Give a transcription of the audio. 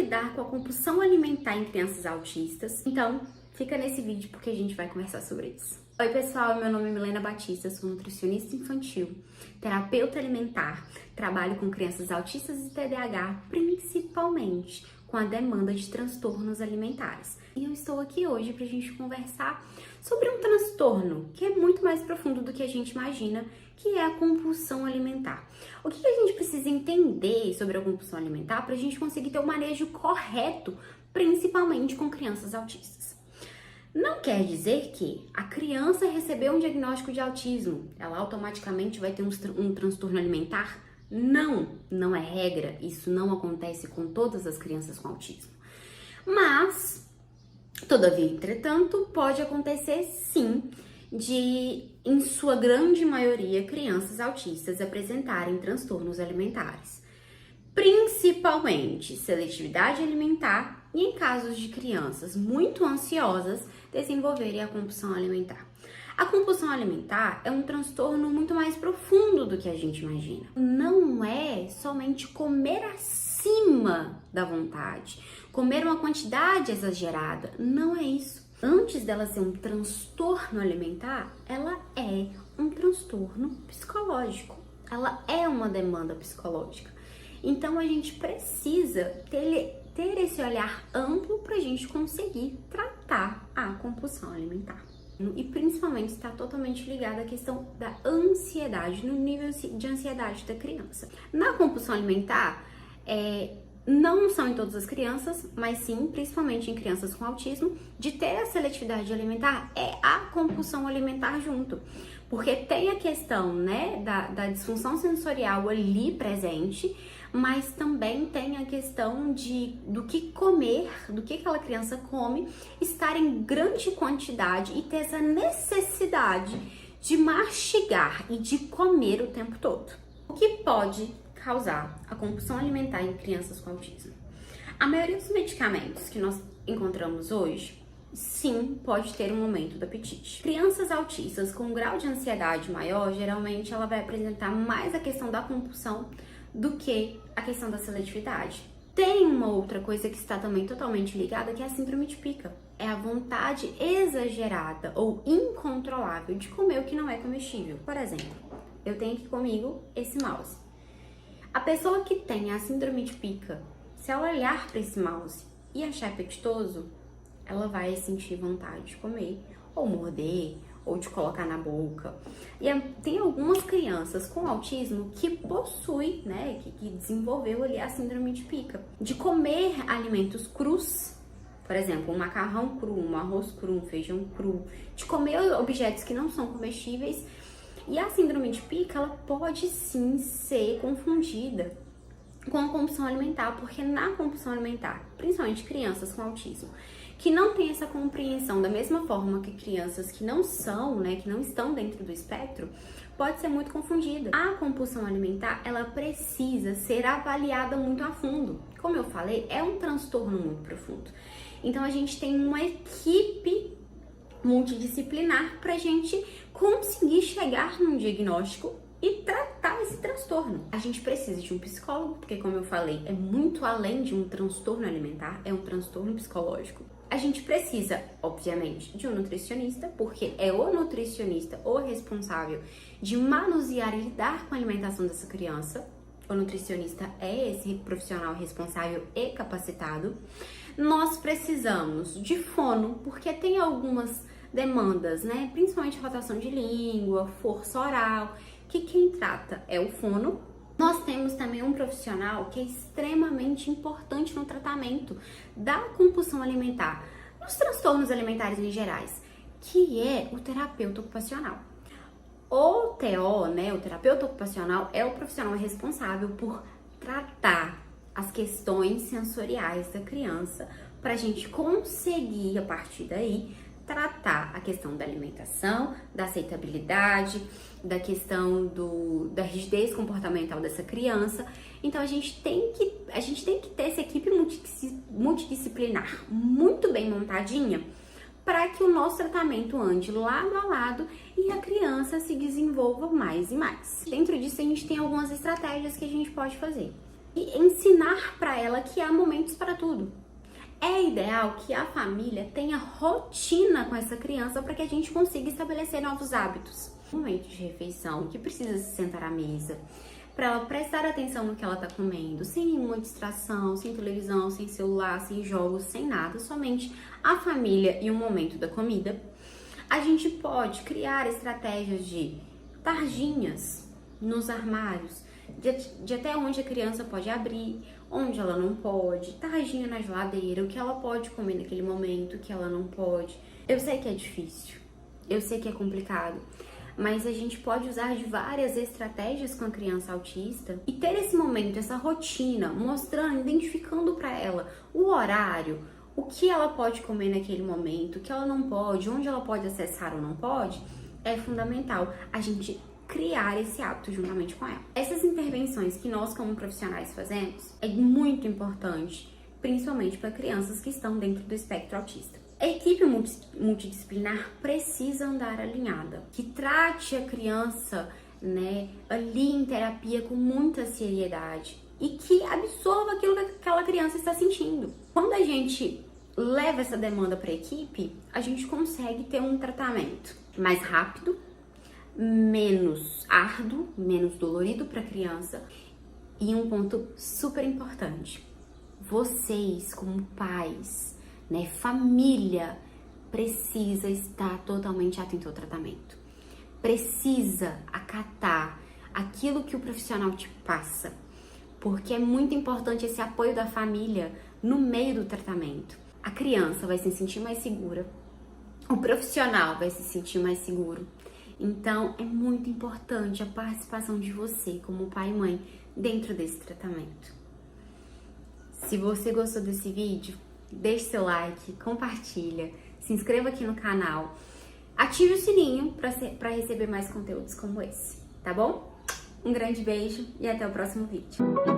lidar com a compulsão alimentar em crianças autistas? Então, fica nesse vídeo porque a gente vai conversar sobre isso. Oi pessoal, meu nome é Milena Batista, sou nutricionista infantil, terapeuta alimentar, trabalho com crianças autistas e TDAH, principalmente com a demanda de transtornos alimentares. E eu estou aqui hoje para a gente conversar sobre um transtorno que é muito mais profundo do que a gente imagina, que é a compulsão alimentar. O que a gente precisa entender sobre a compulsão alimentar para a gente conseguir ter o manejo correto, principalmente com crianças autistas? Não quer dizer que a criança recebeu um diagnóstico de autismo, ela automaticamente vai ter um transtorno alimentar? Não é regra, isso não acontece com todas as crianças com autismo. Mas, todavia, entretanto, pode acontecer sim de, em sua grande maioria, crianças autistas apresentarem transtornos alimentares. Principalmente seletividade alimentar e em casos de crianças muito ansiosas desenvolverem a compulsão alimentar. A compulsão alimentar é um transtorno muito mais profundo do que a gente imagina. Não é somente comer acima da vontade, comer uma quantidade exagerada, não é isso. Antes dela ser um transtorno alimentar, ela é um transtorno psicológico, ela é uma demanda psicológica. Então a gente precisa ter esse olhar amplo para a gente conseguir tratar a compulsão alimentar. E principalmente está totalmente ligada à questão da ansiedade, no nível de ansiedade da criança. Na compulsão alimentar, não são em todas as crianças, mas sim, principalmente em crianças com autismo, de ter a seletividade alimentar é a compulsão alimentar junto. Porque tem a questão, né, da disfunção sensorial ali presente, mas também tem a questão do que comer, do que aquela criança come, estar em grande quantidade e ter essa necessidade de mastigar e de comer o tempo todo. O que pode causar a compulsão alimentar em crianças com autismo? A maioria dos medicamentos que nós encontramos hoje, sim, pode ter um aumento do apetite. Crianças autistas com um grau de ansiedade maior, geralmente ela vai apresentar mais a questão da compulsão do que a questão da seletividade. Tem uma outra coisa que está também totalmente ligada, que é a síndrome de pica. É a vontade exagerada ou incontrolável de comer o que não é comestível. Por exemplo, eu tenho aqui comigo esse mouse. A pessoa que tem a síndrome de pica, se ela olhar para esse mouse e achar apetitoso, ela vai sentir vontade de comer, ou morder, ou de colocar na boca. E tem algumas crianças com autismo que possuem, né, que desenvolveu ali a síndrome de pica, de comer alimentos crus, por exemplo, um macarrão cru, um arroz cru, um feijão cru, de comer objetos que não são comestíveis. E a síndrome de pica, ela pode sim ser confundida com a compulsão alimentar, porque na compulsão alimentar, principalmente crianças com autismo, que não tem essa compreensão da mesma forma que crianças que não são, né, que não estão dentro do espectro, pode ser muito confundida. A compulsão alimentar, ela precisa ser avaliada muito a fundo. Como eu falei, é um transtorno muito profundo. Então a gente tem uma equipe multidisciplinar para a gente conseguir chegar num diagnóstico e tratar esse transtorno. A gente precisa de um psicólogo, porque como eu falei, é muito além de um transtorno alimentar, é um transtorno psicológico. A gente precisa, obviamente, de um nutricionista, porque é o nutricionista o responsável de manusear e lidar com a alimentação dessa criança. O nutricionista é esse profissional responsável e capacitado. Nós precisamos de fono, porque tem algumas demandas, né? Principalmente rotação de língua, força oral, que quem trata é o fono. Nós temos também um profissional que é extremamente importante no tratamento da compulsão alimentar, nos transtornos alimentares em gerais, que é o terapeuta ocupacional. O TO, né, o terapeuta ocupacional, é o profissional responsável por tratar as questões sensoriais da criança, para a gente conseguir, a partir daí, tratar a questão da alimentação, da aceitabilidade, da questão da rigidez comportamental dessa criança. Então a gente tem que ter essa equipe multidisciplinar muito bem montadinha para que o nosso tratamento ande lado a lado e a criança se desenvolva mais e mais. Dentro disso a gente tem algumas estratégias que a gente pode fazer. e ensinar para ela que há momentos para tudo. É ideal que a família tenha rotina com essa criança para que a gente consiga estabelecer novos hábitos. Momento de refeição, que precisa se sentar à mesa, para ela prestar atenção no que ela está comendo, sem nenhuma distração, sem televisão, sem celular, sem jogos, sem nada, somente a família e o momento da comida. A gente pode criar estratégias de tarjinhas nos armários, de até onde a criança pode abrir, onde ela não pode, tarjinha na geladeira, o que ela pode comer naquele momento, o que ela não pode. Eu sei que é difícil, eu sei que é complicado, mas a gente pode usar de várias estratégias com a criança autista e ter esse momento, essa rotina, mostrando, identificando para ela o horário, o que ela pode comer naquele momento, o que ela não pode, onde ela pode acessar ou não pode, é fundamental a gente criar esse hábito juntamente com ela. Essas intervenções que nós como profissionais fazemos é muito importante, principalmente para crianças que estão dentro do espectro autista. A equipe multidisciplinar precisa andar alinhada, que trate a criança, ali em terapia com muita seriedade e que absorva aquilo que aquela criança está sentindo. Quando a gente leva essa demanda para a equipe, a gente consegue ter um tratamento mais rápido, menos árduo, menos dolorido para a criança. E um ponto super importante: vocês como pais, família, precisa estar totalmente atento ao tratamento. Precisa acatar aquilo que o profissional te passa, porque é muito importante esse apoio da família no meio do tratamento. A criança vai se sentir mais segura, o profissional vai se sentir mais seguro. Então, é muito importante a participação de você, como pai e mãe, dentro desse tratamento. Se você gostou desse vídeo, deixe seu like, compartilha, se inscreva aqui no canal, ative o sininho para receber mais conteúdos como esse, tá bom? Um grande beijo e até o próximo vídeo.